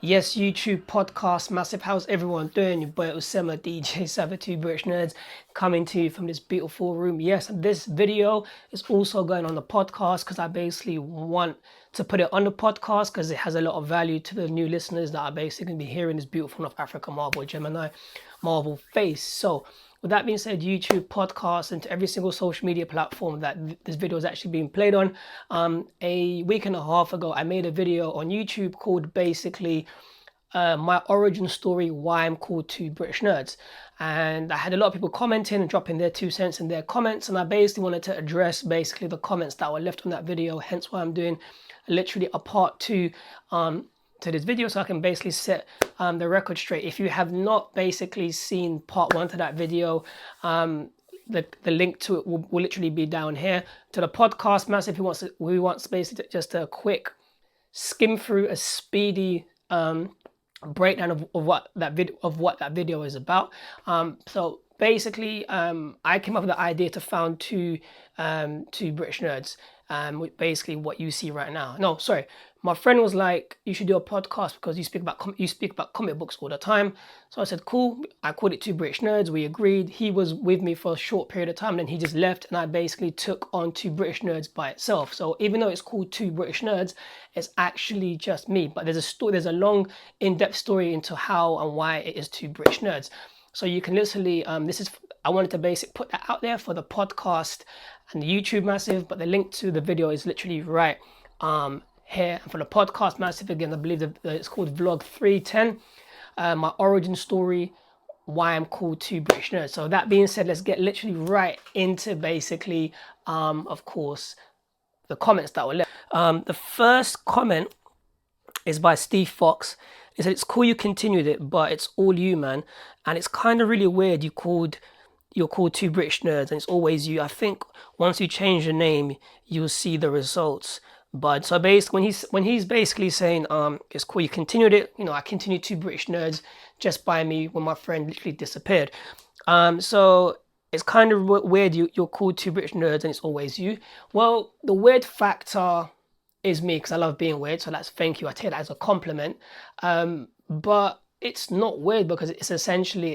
Yes, YouTube, podcast, massive. How's everyone doing? Your boy Osama, DJ Savage, 2BRITISH coming to you from this beautiful room. Yes, this video is also going on the podcast because I basically want to put it on the podcast because it has a lot of value to the new listeners that are basically going to be hearing this beautiful North Africa Marvel Gemini Marvel face. So with that being said, YouTube, podcast, and to every single social media platform that this video is actually being played on. A week and a half ago, I made a video on YouTube called basically my origin story, why I'm called 2BRITISHNerdz. And I had a lot of people commenting and dropping their 2 cents in their comments. And I basically wanted to address basically the comments that were left on that video. Hence why I'm doing literally a part 2 to this video, so I can basically set the record straight. If you have not basically seen part 1 to that video, the link to it will literally be down here. To the podcast, massive, who wants basically just a quick skim through, a speedy breakdown of what that video is about. So basically, I came up with the idea to found two Britishnerdz, basically what you see right now. No, sorry. My friend was like, you should do a podcast because you speak about comic books all the time. So I said, cool. I called it 2BRITISHNerdz. We agreed. He was with me for a short period of time, then he just left, and I basically took on 2BRITISHNerdz by itself. So even though it's called 2BRITISHNerdz, it's actually just me. But there's a story. There's a long, in-depth story into how and why it is 2BRITISHNerdz. So you can literally, I wanted to basically put that out there for the podcast and the YouTube massive, but the link to the video is literally right here. And for the podcast massive, again, I believe that it's called Vlog 310, my origin story, why I'm called 2BRITISHNerdz. So that being said, let's get literally right into basically, of course, the comments that were left. The first comment is by Steve Fox. He said, it's cool you continued it, but it's all you, man. And it's kind of really weird you're called 2BRITISHNerdz and it's always you. I think once you change your name, you'll see the results. But so basically, when he's basically saying, it's cool you continued it, you know, I continued 2BRITISHNerdz just by me when my friend literally disappeared. So it's kind of weird you're called 2BRITISHNerdz and it's always you. Well, the weird factor is me because I love being weird, so that's thank you. I take that as a compliment. But it's not weird because it's essentially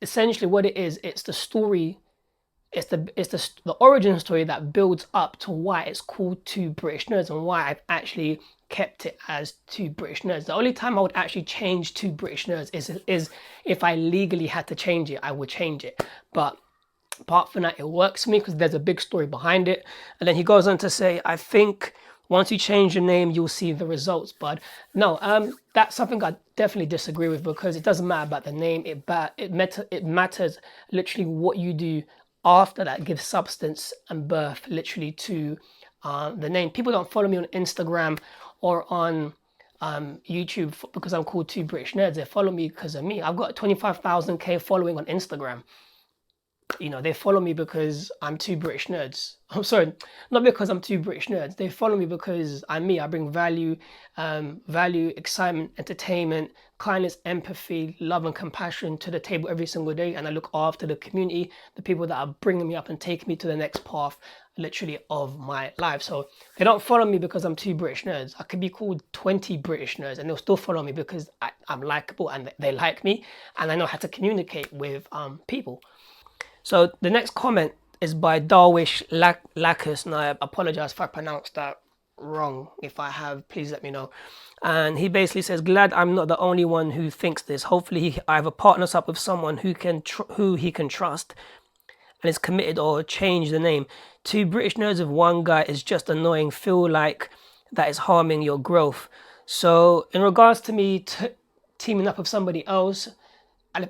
essentially what it is. It's the story. It's the origin story that builds up to why it's called 2BRITISHNerdz and why I've actually kept it as 2BRITISHNerdz. The only time I would actually change 2BRITISHNerdz is if I legally had to change it. I would change it, but apart from that, it works for me because there's a big story behind it. And then he goes on to say, I think once you change your name, you'll see the results, bud. No, that's something I definitely disagree with because it doesn't matter about the name. It matters literally what you do after that gives substance and birth literally to the name. People don't follow me on Instagram or on YouTube because I'm called 2BRITISHNerdz. They follow me because of me. I've got 25,000 following on Instagram. You know, they follow me because I'm 2BRITISHNerdz. I'm sorry, not because I'm 2BRITISHNerdz. They follow me because I'm me. I bring value, excitement, entertainment, kindness, empathy, love and compassion to the table every single day. And I look after the community, the people that are bringing me up and taking me to the next path, literally, of my life. So they don't follow me because I'm 2BRITISHNerdz. I could be called 20BRITISHNerdz and they'll still follow me because I'm likable and they like me and I know how to communicate with people. So the next comment is by Darwish Lacus, and I apologize if I pronounced that wrong. If I have, please let me know. And he basically says, glad I'm not the only one who thinks this. Hopefully I have a partners up with someone who he can trust and is committed, or change the name. 2BRITISHNerdz of one guy is just annoying. Feel like that is harming your growth. So in regards to me teaming up with somebody else,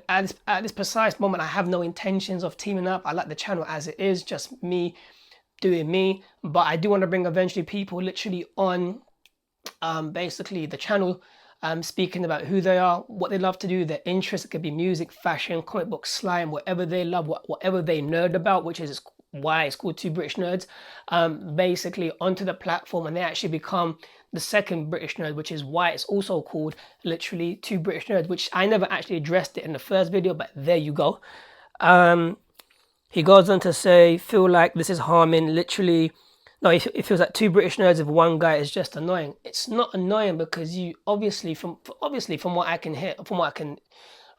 at this precise moment, I have no intentions of teaming up. I like the channel as it is, just me doing me. But I do want to bring eventually people literally on basically the channel, speaking about who they are, what they love to do, their interests. It could be music, fashion, comic book, slime, whatever they love, whatever they nerd about, which is why it's called 2BRITISHNerdz, basically onto the platform, and they actually become the second BRITISHNerdz, which is why it's also called literally 2BRITISHNerdz, which I never actually addressed it in the first video, but there you go. He goes on to say, feel like this is harming literally No, it feels like two British nerds if one guy is just annoying. It's not annoying because you obviously from what I can hear, from what I can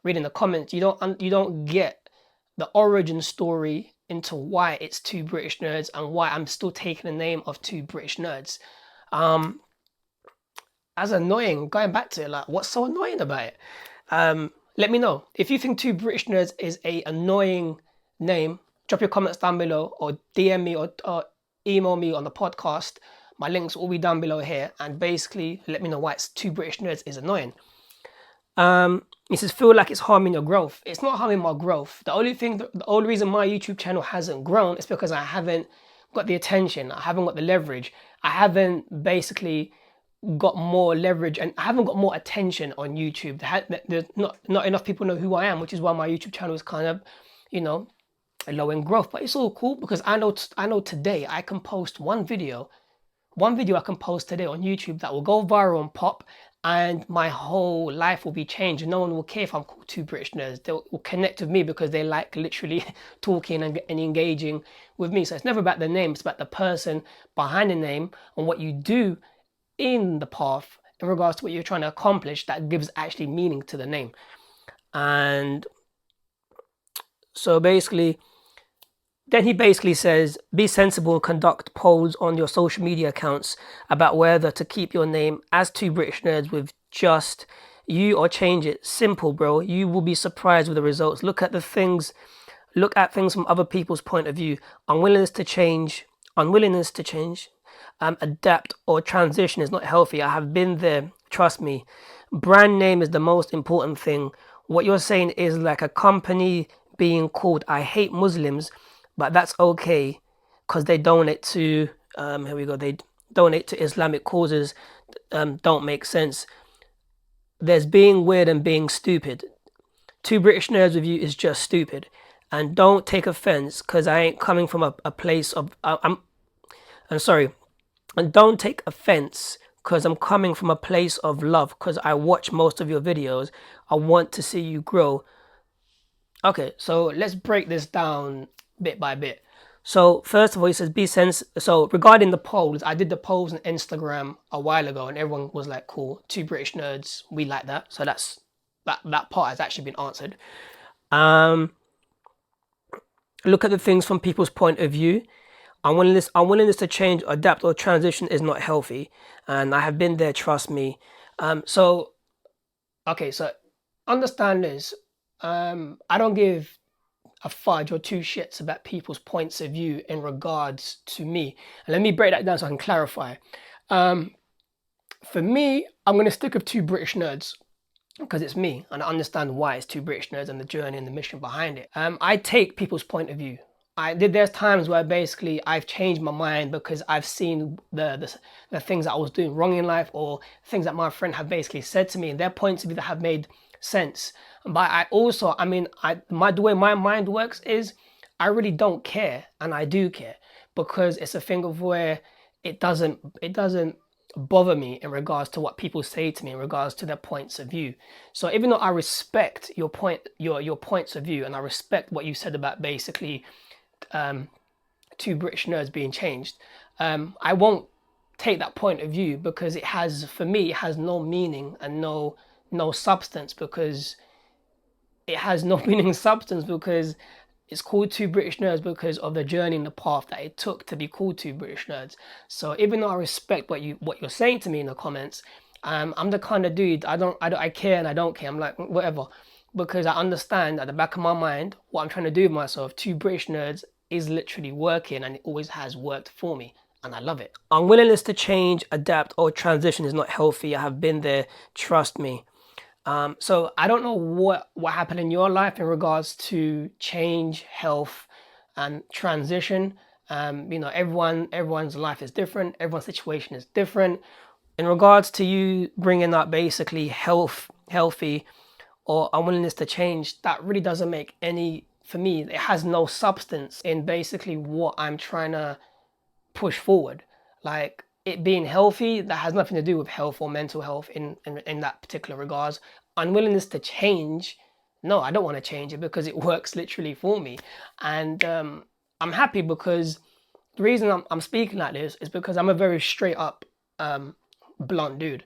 read in the comments, you don't get the origin story into why it's two British nerds and why I'm still taking the name of two British nerds. As annoying, going back to it, like what's so annoying about it? Let me know if you think two British nerds is a annoying name. Drop your comments down below or DM me or email me on the podcast. My links will all be down below here, and basically let me know why it's two British nerds is annoying. It says feel like it's harming your growth. It's not harming my growth. The only reason my YouTube channel hasn't grown is because I haven't got the attention. I haven't got the leverage. I haven't basically got more leverage, and I haven't got more attention on YouTube. There's not enough people know who I am, which is why my YouTube channel is kind of, low in growth. But it's all cool because I know today I can post one video I can post today on YouTube that will go viral and pop, and my whole life will be changed. No one will care if I'm called two British nerds. They will connect with me because they like literally talking and engaging with me. So it's never about the name, it's about the person behind the name and what you do in the path in regards to what you're trying to accomplish that gives actually meaning to the name. And so basically, then he basically says, be sensible and conduct polls on your social media accounts about whether to keep your name as two British nerds with just you or change it. Simple, bro. You will be surprised with the results. Look at things from other people's point of view. Unwillingness to change, adapt or transition is not healthy. I have been there, trust me. Brand name is the most important thing. What you're saying is like a company being called I Hate Muslims, but that's okay because they donate to they donate to Islamic causes. Don't make sense. There's being weird and being stupid. Two British nerds with you is just stupid. And don't take offense because I ain't coming from a place of I'm sorry. And don't take offense because I'm coming from a place of love, because I watch most of your videos. I want to see you grow. Okay, so let's break this down bit by bit. So first of all, he says be sensible. So regarding the polls, I did the polls on Instagram a while ago and everyone was like, cool, two British nerds, we like that. So that part has actually been answered. Look at the things from people's point of view. Unwillingness to change, adapt, or transition is not healthy. And I have been there, trust me. So understand this. I don't give a fudge or two shits about people's points of view in regards to me. And let me break that down so I can clarify. For me, I'm going to stick with two British nerds because it's me and I understand why it's two British nerds and the journey and the mission behind it. I take people's point of view. There's times where basically I've changed my mind because I've seen the things that I was doing wrong in life, or things that my friend have basically said to me and their points of view that have made sense. But I also, the way my mind works is I really don't care, and I do care because it's a thing of where it doesn't bother me in regards to what people say to me in regards to their points of view. So even though I respect your points of view and I respect what you said about basically two British nerds being changed, I won't take that point of view because for me it has no meaning and no substance, because it has no meaning and substance because it's called two British nerds because of the journey and the path that it took to be called two British nerds. So even though I respect what you're saying to me in the comments, I'm the kind of dude I care and I don't care. I'm like whatever, because I understand at the back of my mind what I'm trying to do with myself. Two British nerds is literally working and it always has worked for me and I love it. Unwillingness to change, adapt, or transition is not healthy. I have been there, trust me. So I don't know what happened in your life in regards to change, health, and transition. Everyone's life is different. Everyone's situation is different. In regards to you bringing up basically healthy, or unwillingness to change, that really doesn't make any, for me, it has no substance in basically what I'm trying to push forward. Like, it being healthy, that has nothing to do with health or mental health in that particular regards. Unwillingness to change, no, I don't want to change it because it works literally for me. And I'm happy because the reason I'm speaking like this is because I'm a very straight up blunt dude,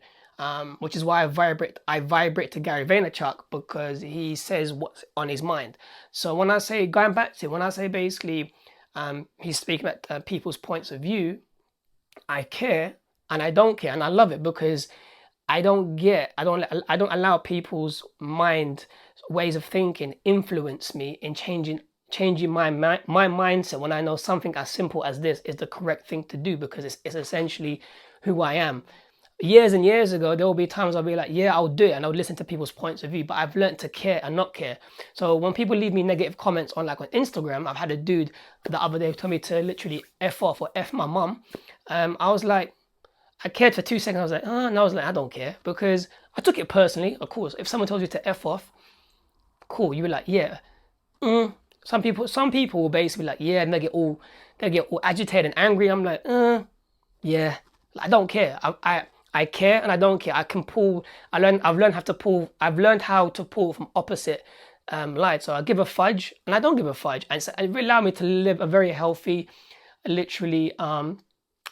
which is why I vibrate to Gary Vaynerchuk, because he says what's on his mind. So when I say, going back to when I say basically he's speaking at people's points of view, I care and I don't care, and I love it, because I don't allow people's mind ways of thinking influence me in changing my mindset when I know something as simple as this is the correct thing to do, because it's essentially who I am. Years and years ago, there will be times I'll be like, yeah, I'll do it, and I'll listen to people's points of view, but I've learned to care and not care. So when people leave me negative comments on Instagram, I've had a dude the other day tell me to literally F off or F my mum. I was like, I cared for 2 seconds. I was like, oh, and I was like, I don't care, because I took it personally. Of course, if someone tells you to F off, cool. You were like, yeah. Some people will basically be like, yeah, and they get all agitated and angry. I'm like, yeah, I don't care. I care and I don't care. I can pull. I've learned how to pull from opposite light. So I give a fudge and I don't give a fudge, and so it really allowed me to live a very healthy, literally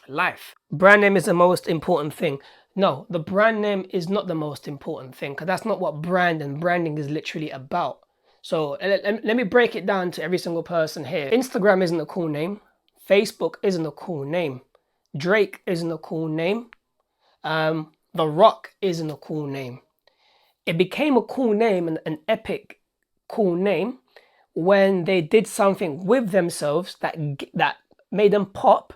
life. Brand name is the most important thing. No, the brand name is not the most important thing, because that's not what branding is literally about. So let me break it down to every single person here. Instagram isn't a cool name. Facebook isn't a cool name. Drake isn't a cool name. The Rock isn't a cool name. It became a cool name and an epic cool name when they did something with themselves that made them pop,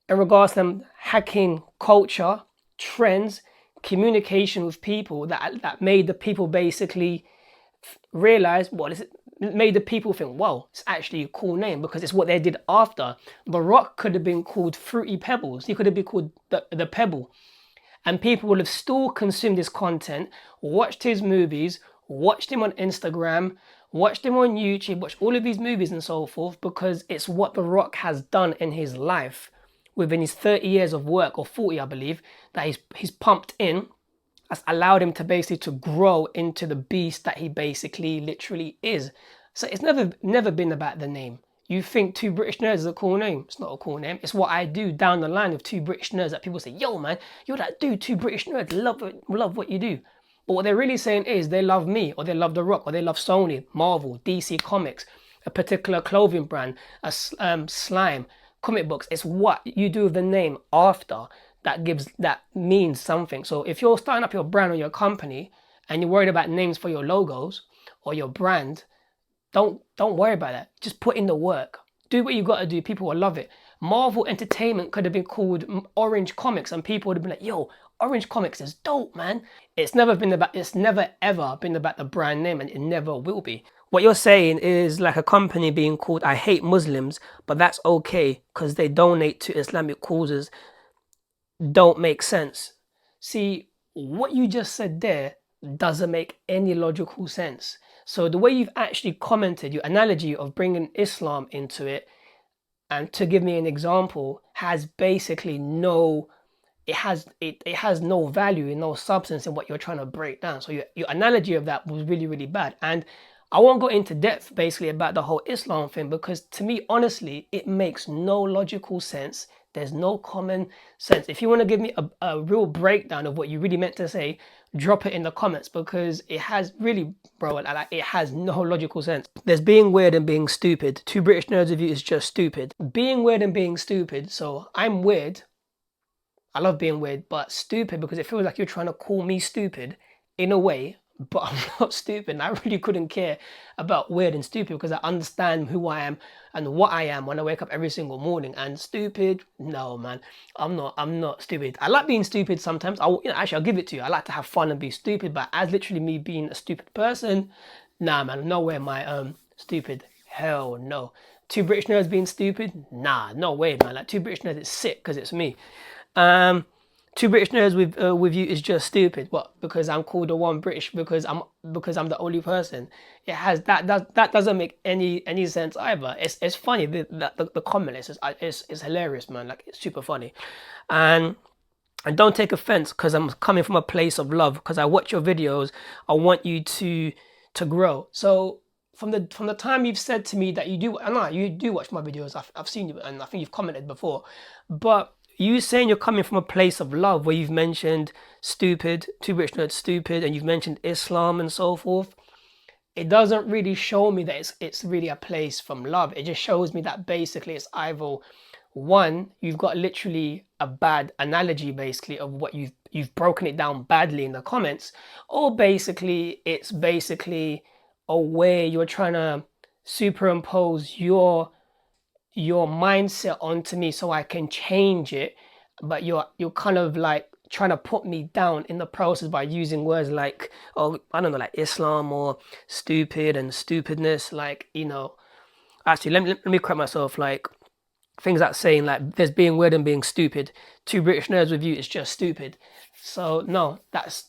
in regards to them hacking culture, trends, communication with people, that made the people basically realize what is it. It made the people think, wow, it's actually a cool name, because it's what they did after. The Rock could have been called Fruity Pebbles. He could have been called the Pebble. And people would have still consumed his content, watched his movies, watched him on Instagram, watched him on YouTube, watched all of these movies and so forth, because it's what The Rock has done in his life within his 30 years of work, or 40, I believe, that he's pumped in. That's allowed him to basically to grow into the beast that he basically literally is. So it's never been about the name. You think 2BRITISH is a cool name. It's not a cool name. It's what I do down the line of 2BRITISH, that people say, yo man, you're that dude, 2BRITISH, love what you do. But what they're really saying is they love me, or they love The Rock, or they love Sony, Marvel, DC Comics, a particular clothing brand, a slime, comic books. It's what you do with the name after that means something. So if you're starting up your brand or your company and you're worried about names for your logos or your brand, don't worry about that. Just put in the work. Do what you got to do. People will love it. Marvel Entertainment could have been called Orange Comics, and people would have been like, yo, Orange Comics is dope, man. It's never ever been about the brand name, and it never will be. What you're saying is like a company being called I Hate Muslims, but that's okay because they donate to Islamic causes. Don't make sense. See, what you just said there doesn't make any logical sense. So the way you've actually commented, your analogy of bringing Islam into it, and to give me an example, has basically it has no value and no substance in what you're trying to break down. So your analogy of that was really, really bad. And I won't go into depth basically about the whole Islam thing, because to me, honestly, it makes no logical sense. There's no common sense. If you want to give me a real breakdown of what you really meant to say, drop it in the comments, because it has really, bro, it has no logical sense. There's being weird and being stupid. 2BRITISH of you is just stupid. Being weird and being stupid. So I'm weird. I love being weird, but stupid because it feels like you're trying to call me stupid in a way, but I'm not stupid. And I really couldn't care about weird and stupid because I understand who I am and what I am when I wake up every single morning. And stupid, no man, I'm not stupid. I like being stupid sometimes. Actually, I'll give it to you. I like to have fun and be stupid, but as literally me being a stupid person, nah man, nowhere am I stupid. Hell no. 2BRITISH being stupid? Nah, no way man. Like 2BRITISH is sick because it's me. 2BRITISH with you is just stupid. What? Because I'm called the one British because I'm the only person. It has that doesn't make any sense either. It's funny the comment is hilarious, man. Like it's super funny, and don't take offense because I'm coming from a place of love. Because I watch your videos, I want you to grow. So from the time you've said to me that you do, and you do watch my videos, I've seen you, and I think you've commented before, but you saying you're coming from a place of love where you've mentioned stupid, 2BRITISH stupid, and you've mentioned Islam and so forth, it doesn't really show me that it's really a place from love. It just shows me that basically it's either one, you've got literally a bad analogy basically of what you've broken it down badly in the comments, or basically it's basically a way you're trying to superimpose your mindset onto me so I can change it, but you're kind of like trying to put me down in the process by using words like, oh, I don't know, like Islam or stupid and stupidness. Like, you know, actually let me correct myself, like things like saying like there's being weird and being stupid. 2BRITISH with you is just stupid. So no, that's,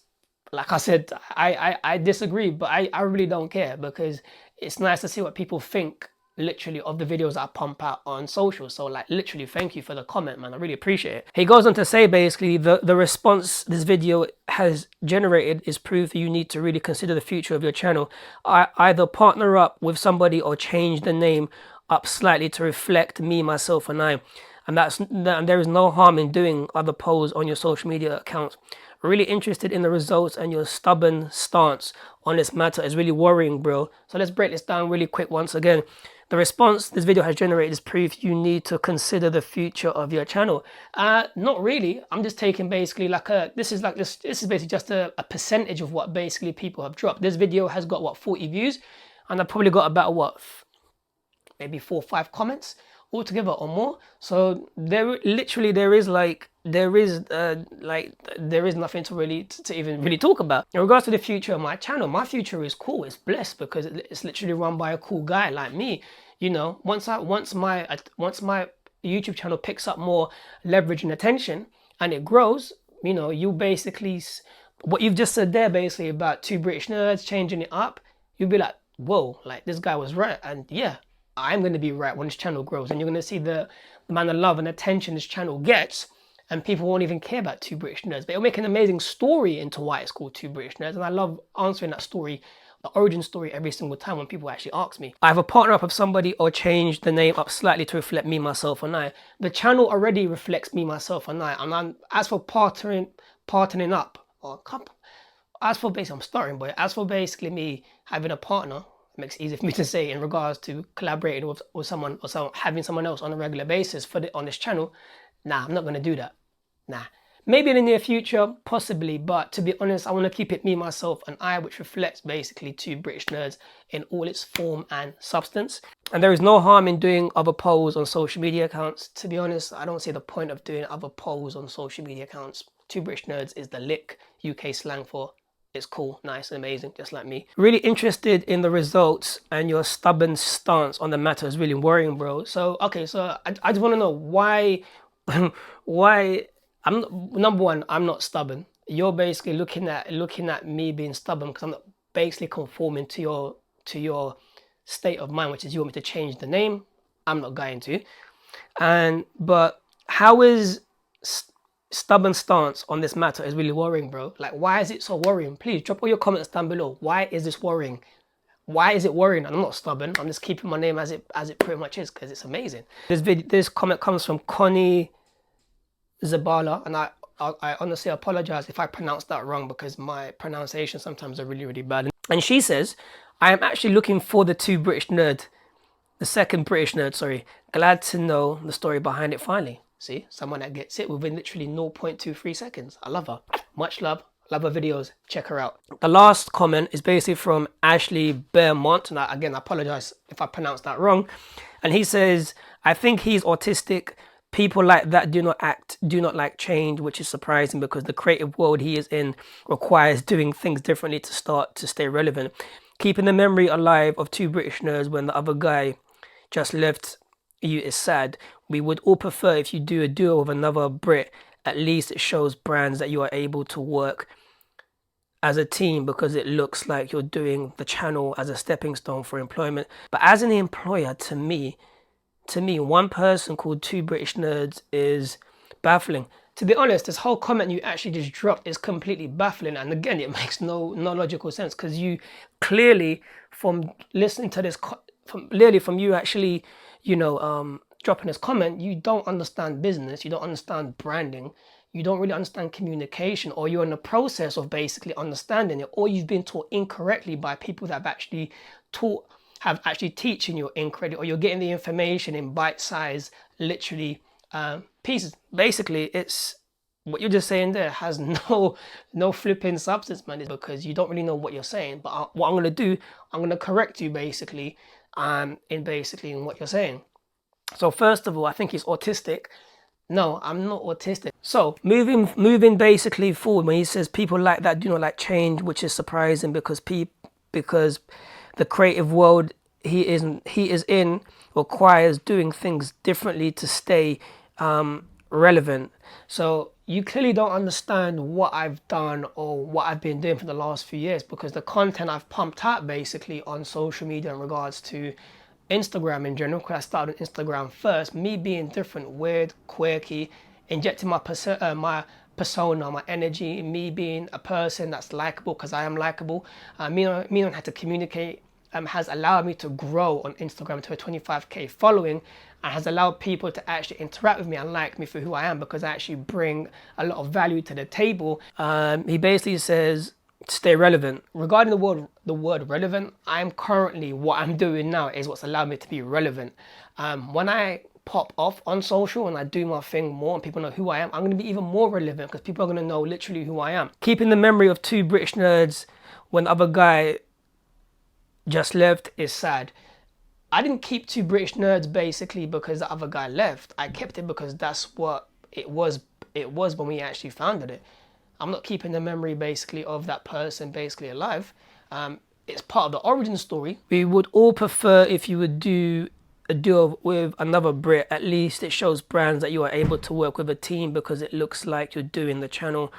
like I said, I disagree, but I really don't care, because it's nice to see what people think literally of the videos I pump out on social. So like literally thank you for the comment, man, I really appreciate it. He goes on to say basically the response this video has generated is proof that you need to really consider the future of your channel. Either partner up with somebody or change the name up slightly to reflect me, myself and I. And there is no harm in doing other polls on your social media accounts. Really interested in the results, and your stubborn stance on this matter is really worrying, bro. So let's break this down really quick once again. The response this video has generated is proof you need to consider the future of your channel. Not really. I'm just taking basically like this is basically just a percentage of what basically people have dropped. This video has got what, 40 views, and I've probably got about what, maybe 4 or 5 comments altogether or more. So there is nothing to really to even really talk about. In regards to the future of my channel, my future is cool, it's blessed, because it's literally run by a cool guy like me. You know, once my YouTube channel picks up more leverage and attention and it grows, you know, you basically, what you've just said there basically about 2BRITISH changing it up, you'll be like, whoa, like this guy was right. And yeah, I'm going to be right when this channel grows, and you're going to see the amount of love and attention this channel gets, and people won't even care about 2BRITISH, but it'll make an amazing story into why it's called 2BRITISH, and I love answering that story, the origin story, every single time when people actually ask me. Either partner up with somebody or change the name up slightly to reflect me, myself and I. The channel already reflects me, myself and I, and as for partnering up, or as for basically, I'm starting, but as for basically me having a partner, it makes it easier for me to say in regards to collaborating with someone, or having someone else on a regular basis on this channel. Nah, I'm not going to do that. Nah. Maybe in the near future, possibly, but to be honest, I want to keep it me, myself and I, which reflects basically 2BRITISH in all its form and substance. And there is no harm in doing other polls on social media accounts. To be honest, I don't see the point of doing other polls on social media accounts. 2BRITISH is the lick UK slang for it's cool, nice, amazing, just like me. Really interested in the results, and your stubborn stance on the matter is really worrying, bro. So okay, so I just want to know why number one, I'm not stubborn. You're basically looking at me being stubborn because I'm not basically conforming to your state of mind, which is you want me to change the name. I'm not going to. But how is stubborn stance on this matter is really worrying, bro? Like, why is it so worrying? Please drop all your comments down below. Why is this worrying? Why is it worrying? I'm not stubborn. I'm just keeping my name as it pretty much is, because it's amazing. This comment comes from Connie Zabala, and I honestly apologize if I pronounced that wrong, because my pronunciation sometimes are really, really bad. And she says, I am actually looking for the the second British nerd, sorry. Glad to know the story behind it finally. See, someone that gets it within literally 0.23 seconds. I love her. Much love. Love her videos. Check her out. The last comment is basically from Ashley Beaumont. And again, I apologize if I pronounced that wrong. And he says, I think he's autistic. People like that do not like change, which is surprising because the creative world he is in requires doing things differently to stay relevant. Keeping the memory alive of 2BRITISH when the other guy just left you is sad. We would all prefer if you do a duo with another Brit. At least it shows brands that you are able to work as a team, because it looks like you're doing the channel as a stepping stone for employment. But as an employer, to me, one person called 2BRITISH is baffling. to be honest, this whole comment you actually just dropped is completely baffling. And again, it makes no logical sense, because you clearly, from listening to this, from you actually, dropping this comment, you don't understand business, you don't understand branding, you don't really understand communication, or you're in the process of basically understanding it, or you've been taught incorrectly by people that have actually teaching you incorrectly, or you're getting the information in bite-sized, literally, pieces. Basically, it's what you're just saying there has no flipping substance, man. It's because you don't really know what you're saying. But what I'm gonna do, I'm gonna correct you basically, in what you're saying. So first of all, I think he's autistic. No, I'm not autistic. So moving basically forward, when he says people like that do not like change, which is surprising, because the creative world he is in requires doing things differently to stay relevant. So you clearly don't understand what I've done or what I've been doing for the last few years, because the content I've pumped out basically on social media in regards to Instagram in general, because I started on Instagram first, me being different, weird, quirky, injecting my persona, my energy, me being a person that's likable, because I am likable, me knowing how to communicate, has allowed me to grow on Instagram to a 25k following, and has allowed people to actually interact with me and like me for who I am, because I actually bring a lot of value to the table. He basically says, stay relevant. Regarding the word relevant, I'm currently, what I'm doing now is what's allowed me to be relevant. When I pop off on social and I do my thing more and people know who I am, I'm going to be even more relevant, because people are going to know literally who I am. Keeping the memory of 2 British nerds when the other guy just left is sad. I didn't keep 2 British nerds basically because the other guy left. I kept it because that's what it was when we actually founded it. I'm not keeping the memory basically of that person basically alive. It's part of the origin story. We would all prefer if you would do a deal with another Brit. At least it shows brands that you are able to work with a team, because it looks like you're doing the channel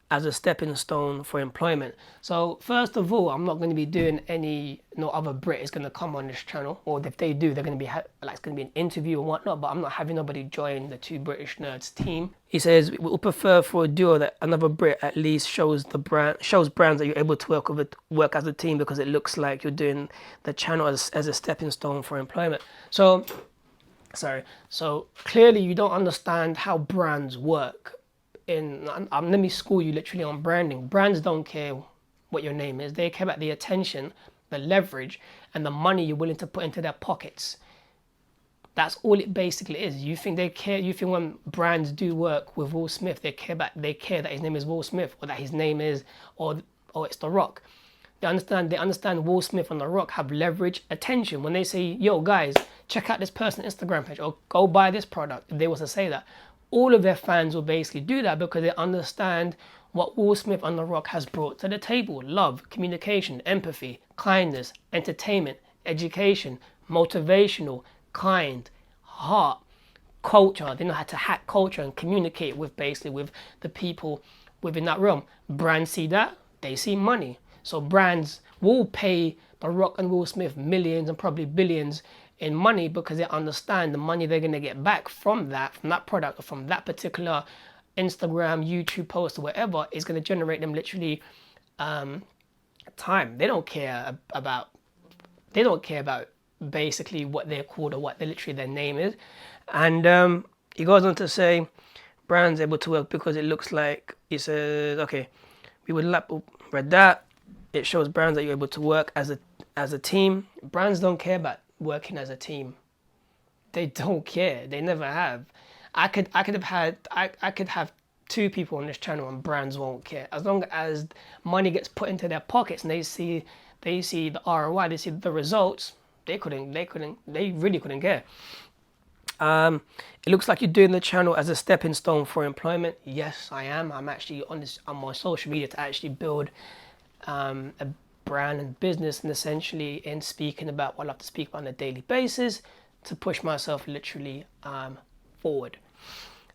as a stepping stone for employment. So first of all, I'm not going to be doing no other Brit is going to come on this channel, or if they do, they're going to be it's going to be an interview or whatnot, but I'm not having nobody join the 2 British Nerds team. He says we will prefer for a duo that another Brit at least shows brands that you're able to work as a team, because it looks like you're doing the channel as a stepping stone for employment. So clearly you don't understand how brands work. Let me school you literally on branding. Brands don't care what your name is. They care about the attention, the leverage, and the money you're willing to put into their pockets. That's all it basically is. You think they care? You think when brands do work with Will Smith, they care that his name is Will Smith, or that his name is, or it's The Rock. They understand Will Smith and The Rock have leverage, attention. When they say, yo guys, check out this person's Instagram page, or go buy this product, if they was to say that, all of their fans will basically do that, because they understand what Will Smith and The Rock has brought to the table. Love, communication, empathy, kindness, entertainment, education, motivational, kind, heart, culture. They know how to hack culture and communicate with the people within that realm. Brands see that, they see money. So brands will pay The Rock and Will Smith millions and probably billions in money, because they understand the money they're going to get back from that product, or from that particular Instagram, YouTube post, or whatever, is going to generate them literally time. They don't care about basically what they're called or what their name is. And he goes on to say, brands able to work because it looks like, he says, okay, we would read that. It shows brands that you're able to work as a team. Brands don't care about working as a team. They don't care. They never have. I could have 2 people on this channel and brands won't care. As long as money gets put into their pockets and they see the ROI, they see the results, they really couldn't care. It looks like you're doing the channel as a stepping stone for employment. Yes, I am. I'm actually on my social media to actually build a brand and business, and essentially in speaking about what I have to speak about on a daily basis to push myself literally forward.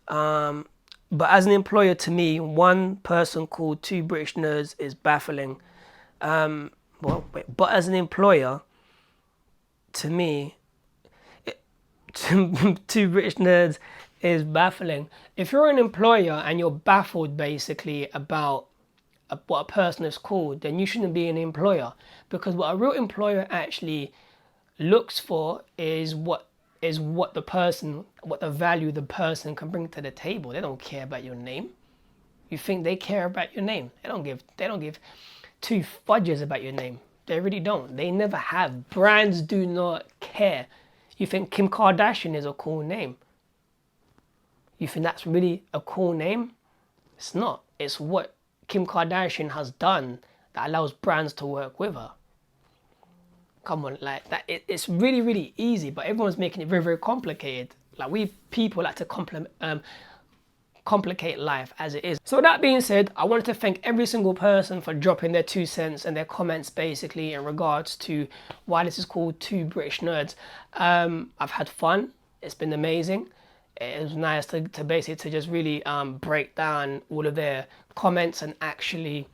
But as an employer, to me, one person called 2 British Nerds is baffling. But as an employer, to me, 2 British Nerds is baffling. If you're an employer and you're baffled basically about what a person is called, then you shouldn't be an employer, because what a real employer actually looks for is what the value the person can bring to the table. They don't care about your name. You think they care about your name? They don't give two fudges about your name. They really don't. They never have. Brands do not care. You think Kim Kardashian is a cool name? You think that's really a cool name? It's not. It's what Kim Kardashian has done that allows brands to work with her. Come on, like that. It's really, really easy, but everyone's making it very, very complicated. Like, we people like to complicate life as it is. So that being said, I wanted to thank every single person for dropping their 2 cents and their comments basically in regards to why this is called 2 British Nerds. I've had fun. It's been amazing. It was nice to basically just really break down all of their comments and actually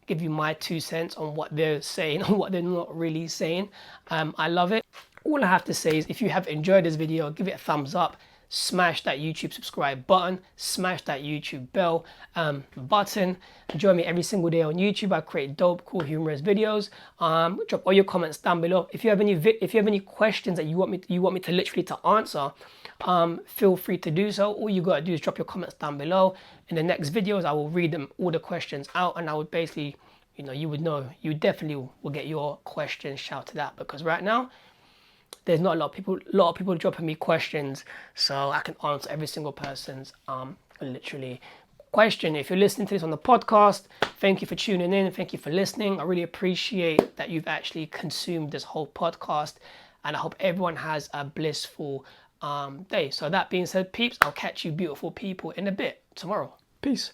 give you my 2 cents on what they're saying and what they're not really saying. I love it. All I have to say is, if you have enjoyed this video, give it a thumbs up, smash that YouTube subscribe button, smash that YouTube bell button. Join me every single day on YouTube. I create dope, cool, humorous videos. Drop all your comments down below. If you have any questions that you want me to literally to answer, feel free to do so. All you gotta do is drop your comments down below. In the next videos, I will read all the questions out, and I would basically, you definitely will get your questions shouted out, because right now there's not a lot of people dropping me questions, so I can answer every single person's literally question. If you're listening to this on the podcast, thank you for tuning in, thank you for listening. I really appreciate that you've actually consumed this whole podcast, and I hope everyone has a blissful day. So that being said, peeps, I'll catch you beautiful people in a bit tomorrow. Peace.